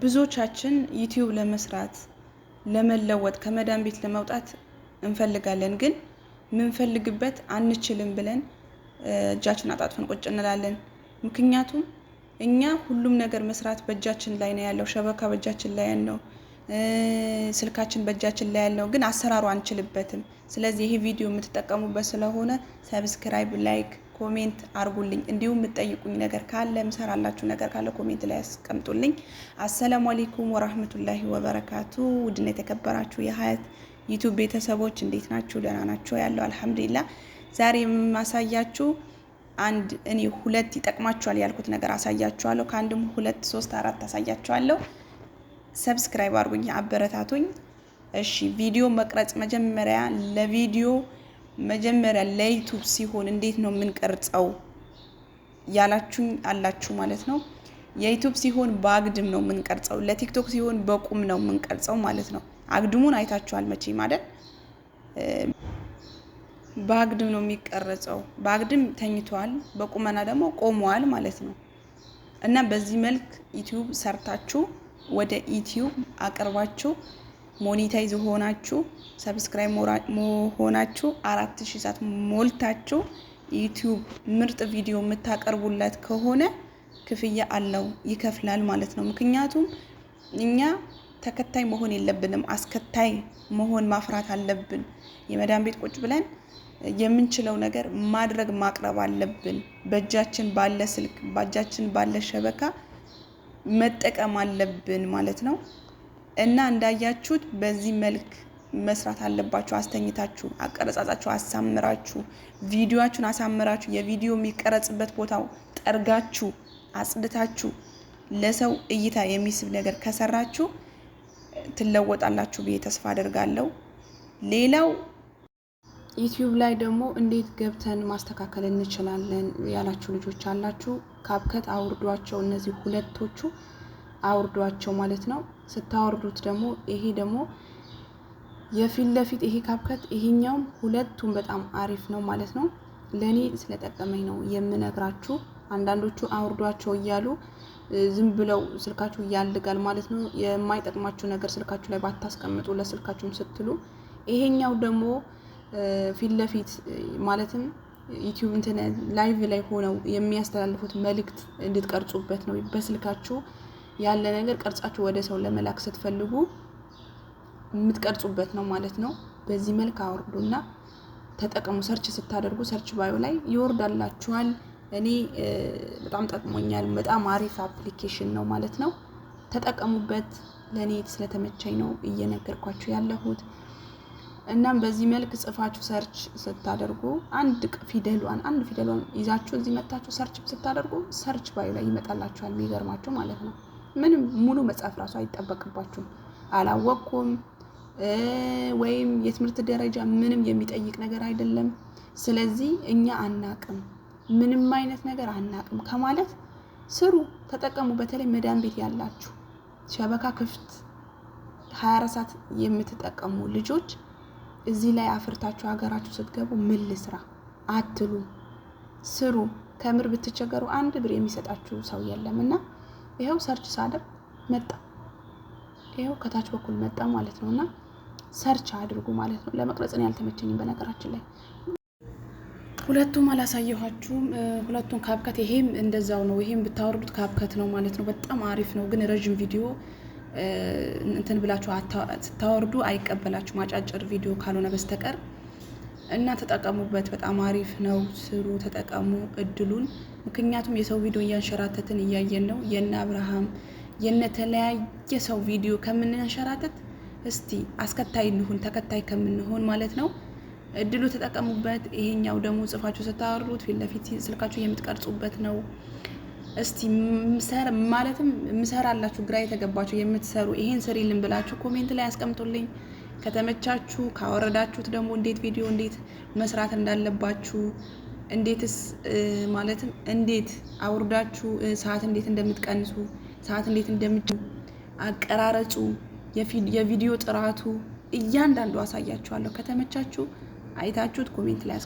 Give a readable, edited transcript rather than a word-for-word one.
ብዙዎቻችን ዩቲዩብ ለመስራት ለመለወጥ ከመዳን ቤት ለመውጣት እንፈልጋለን፣ ግን ምንፈልግበት አንችልም ብለን እጃችን አጣጥፈን ቁጭ እንላለን። ምክንያቱም እኛ ሁሉም ነገር መስራት በእጃችን ላይ ነው ያለው። ሸበካ በእጃችን ላይ ያለው፣ ስልካችን በእጃችን ላይ ያለው፣ ግን አሰራሩ አንችልበትም። ስለዚህ ይሄ ቪዲዮ የምትጠቀሙበት ስለሆነ ሰብስክራይብ፣ ላይክ፣ ኮሜንት አርጉልኝ። እንዲሁም የምትጠይቁኝ ነገር ካለ ምሰራላችሁ ነገር ካለ ኮሜንት ላይ አስቀምጡልኝ። አሰላሙ አለይኩም ወራህመቱላሂ ወበረካቱ። ውድና የተከበራችሁ የሀያት ዩቲዩብ ቤተሰቦች እንዴት ናችሁ? ደህና ናችሁ? ያለው አልሐምዱሊላህ። ዛሬ የማሳያችሁ አንድ እኔ ሁለት ይጠቅማችኋል ያልኩት ነገር አሳያችኋለሁ። ከአንድም ሁለት ሶስት አራት አሳያችኋለሁ። ሰብስክራይብ አርጉኝ፣ አበረታቱኝ። እሺ፣ ቪዲዮ መቅረጽ መጀመሪያ ለዩቲዩብ ሲሆን እንዴት ነው የምንቀርጸው ያላችሁኝ አላችሁ ማለት ነው። የዩቲዩብ ሲሆን በአግድም ነው የምንቀርጸው፣ ለቲክቶክ ሲሆን በቁም ነው የምንቀርጸው ማለት ነው። አግድሙን አይታችኋል መቼ ማለት በአግድም ነው የሚቀረጸው። በአግድም ተኝቷል፣ በቁመና ደግሞ ቆመዋል ማለት ነው። እና በዚህ መልክ ዩቲዩብ ሰርታችሁ ወደ ዩቲዩብ አቅርባችሁ ሞኔታይዝ ሆናችሁ ሰብስክራይብ ሆናችሁ 4000 ሰዓት ሞልታችሁ ዩቲዩብ ምርጥ ቪዲዮ የምታቀርቡለት ከሆነ ክፍያ አለው፣ ይከፍላል ማለት ነው። ምክንያቱም እኛ ተከታይ መሆን የለብንም፣ አስከታይ መሆን ማፍራት አለብን። የመዳን ቤት ቁጭ ብለን የምንችለው ነገር ማድረግ ማቅረብ አለብን። በእጃችን ባለ ስልክ በእጃችን ባለ ሸበካ መጠቀም አለብን ማለት ነው። እና እንዳያችሁት በዚህ መልክ መስራት አለባችሁ። አስተኝታችሁ አቀረጻጻችሁ አሳምራችሁ ቪዲዮአችሁን አሳምራችሁ የቪዲዮ የሚቀረጽበት ቦታው ጠርጋችሁ አጽድታችሁ ለሰው እይታ የሚስብ ነገር ከሰራችሁ ትለወጣላችሁ ብዬ ተስፋ አደርጋለሁ። ሌላው ዩቲዩብ ላይ ደግሞ እንዴት ገብተን ማስተካከል እንችላለን ያላችሁ ልጆች አላችሁ። ካፕከት አውርዷቸው፣ እነዚህ ሁለቶቹ አውርዷቸው ማለት ነው። ስታወርዱት ደግሞ ይሄ ደግሞ የፊት ለፊት ይሄ ካፕከት ይሄኛውም ሁለቱም በጣም አሪፍ ነው ማለት ነው። ለኔ ስለጠቀመኝ ነው የምነግራችሁ። አንዳንዶቹ አውርዷቸው እያሉ ዝም ብለው ስልካችሁ ያልጋል ማለት ነው። የማይጠቅማችሁ ነገር ስልካችሁ ላይ ባታስቀምጡ ለስልካችሁም ስትሉ። ይሄኛው ደግሞ ፊት ለፊት ማለትም ዩቲዩብ እንትን ላይቭ ላይ ሆነው የሚያስተላልፉት መልእክት እንድትቀርጹበት ነው። በስልካችሁ ያለ ነገር ቀርጻችሁ ወደ ሰው ለመላክ ስትፈልጉ የምትቀርጹበት ነው ማለት ነው። በዚህ መልክ አውርዱና ተጠቀሙ። ሰርች ስታደርጉ ሰርች ባዩ ላይ ይወርዳላችኋል። እኔ በጣም ጠቅሞኛል። በጣም አሪፍ አፕሊኬሽን ነው ማለት ነው። ተጠቀሙበት። ለኔ ስለተመቸኝ ነው እየነገርኳችሁ ያለሁት። እናም በዚህ መልክ ጽፋችሁ ሰርች ስታደርጉ አንድ ፊደሏን ይዛችሁ እዚህ መታችሁ ሰርች ስታደርጉ ሰርች ባዩ ላይ ይመጣላችኋል። የሚገርማችሁ ማለት ነው። ምንም ሙሉ መጽሐፍ ራሱ አይጠበቅባችሁም። አላወቅኩም ወይም የትምህርት ደረጃ ምንም የሚጠይቅ ነገር አይደለም። ስለዚህ እኛ አናቅም፣ ምንም አይነት ነገር አናቅም ከማለት ስሩ፣ ተጠቀሙ። በተለይ መዳን ቤት ያላችሁ ሸበካ ክፍት 24 ሰዓት የምትጠቀሙ ልጆች እዚህ ላይ አፍርታችሁ ሀገራችሁ ስትገቡ ምን ልስራ አትሉ፣ ስሩ። ከምር ብትቸገሩ አንድ ብር የሚሰጣችሁ ሰው የለምና ይሄው ሰርች ሳደርግ መጣ፣ ይሄው ከታች በኩል መጣ ማለት ነውና ሰርች አድርጉ ማለት ነው። ለመቅረጽ ነው ያልተመቸኝም በነገራችን ላይ ሁለቱም አላሳየኋችሁም። ሁለቱም ካፕከት፣ ይሄም እንደዛው ነው። ይሄም ብታወርዱት ካፕከት ነው ማለት ነው። በጣም አሪፍ ነው፣ ግን ረጅም ቪዲዮ እንትን ብላችሁ ስታወርዱ አይቀበላችሁም፣ አጫጭር ቪዲዮ ካልሆነ በስተቀር እና ተጠቀሙበት። በጣም አሪፍ ነው። ስሩ፣ ተጠቀሙ እድሉን። ምክንያቱም የሰው ቪዲዮ እያንሸራተትን እያየን ነው። የነ አብርሃም የነ ተለያየ ሰው ቪዲዮ ከምንንሸራተት እስቲ አስከታይ እንሁን፣ ተከታይ ከምንሆን ማለት ነው። እድሉ ተጠቀሙበት። ይሄኛው ደግሞ ጽፋችሁ ስታወርዱት ፊት ለፊት ስልካችሁ የምትቀርጹበት ነው። እስቲ ማለትም ምሰራላችሁ ግራ የተገባችሁ የምትሰሩ ይሄን ስሪልን ብላችሁ ኮሜንት ላይ አስቀምጡልኝ። ከተመቻችሁ ካወረዳችሁት ደግሞ እንዴት ቪዲዮ እንዴት መስራት እንዳለባችሁ እንዴትስ ማለትም እንዴት አውርዳችሁ ሰዓት እንዴት እንደምትቀንሱ ሰዓት እንዴት አቀራረጹ የቪዲዮ ጥራቱ እያንዳንዱ አሳያችኋለሁ። ከተመቻችሁ አይታችሁት ኮሜንት ላይ